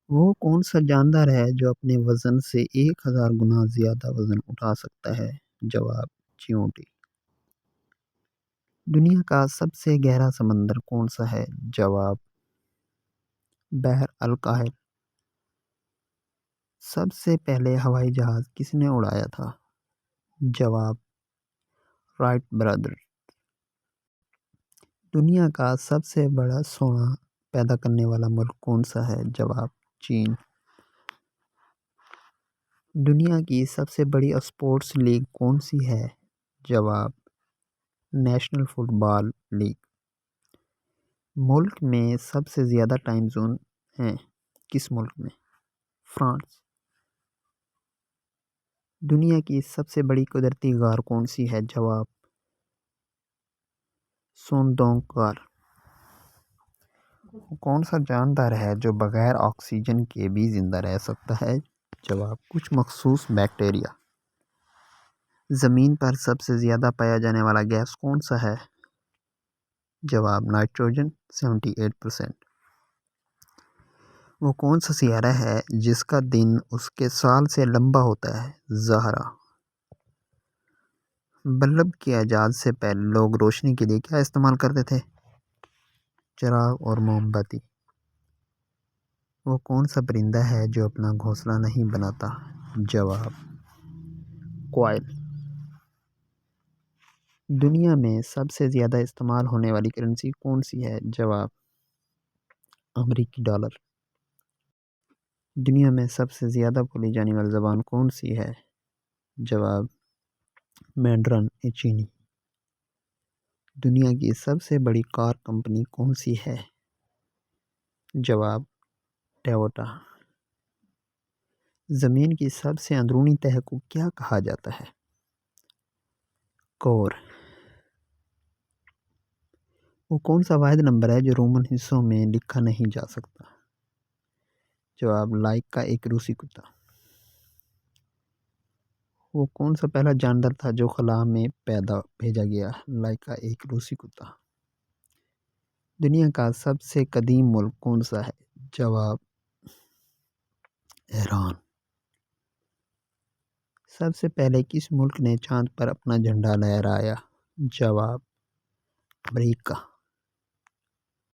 وہ کون سا جاندار ہے جو اپنے وزن سے 1000 گنا زیادہ وزن اٹھا سکتا ہے؟ جواب: چیونٹی۔ دنیا کا سب سے گہرا سمندر کون سا ہے؟ جواب: بحر الکاہل۔ سب سے پہلے ہوائی جہاز کس نے اڑایا تھا؟ جواب: رائٹ برادر۔ دنیا کا سب سے بڑا سونا پیدا کرنے والا ملک کون سا ہے؟ جواب: چین۔ دنیا کی سب سے بڑی اسپورٹس لیگ کون سی ہے؟ جواب: نیشنل فٹ بال لیگ۔ ملک میں سب سے زیادہ ٹائم زون ہیں کس ملک میں؟ فرانس۔ دنیا کی سب سے بڑی قدرتی غار کون سی ہے؟ جواب: سوندونگ غار۔ کون سا جاندار ہے جو بغیر آکسیجن کے بھی زندہ رہ سکتا ہے؟ جواب: کچھ مخصوص بیکٹیریا۔ زمین پر سب سے زیادہ پایا جانے والا گیس کون سا ہے؟ جواب: نائٹروجن 78%۔ وہ کون سا سیارہ ہے جس کا دن اس کے سال سے لمبا ہوتا ہے؟ زہرہ۔ بلب کے ایجاد سے پہلے لوگ روشنی کے لیے کیا استعمال کرتے تھے؟ چراغ اور موم بتی۔ وہ کون سا پرندہ ہے جو اپنا گھونسلہ نہیں بناتا؟ جواب: کوائل۔ دنیا میں سب سے زیادہ استعمال ہونے والی کرنسی کون سی ہے؟ جواب: امریکی ڈالر۔ دنیا میں سب سے زیادہ بولی جانے والی زبان کون سی ہے؟ جواب: مینڈرن چینی۔ دنیا کی سب سے بڑی کار کمپنی کون سی ہے؟ جواب: ٹویوٹا۔ زمین کی سب سے اندرونی تہہ کو کیا کہا جاتا ہے؟ کور۔ وہ کون سا واحد نمبر ہے جو رومن حصوں میں لکھا نہیں جا سکتا؟ جواب: لائک کا ایک روسی کتا۔ وہ کون سا پہلا جاندار تھا جو خلا میں بھیجا گیا؟ لائک کا ایک روسی کتا۔ دنیا کا سب سے قدیم ملک کون سا ہے؟ جواب: ایران۔ سب سے پہلے کس ملک نے چاند پر اپنا جھنڈا لہرایا؟ جواب: امریکہ۔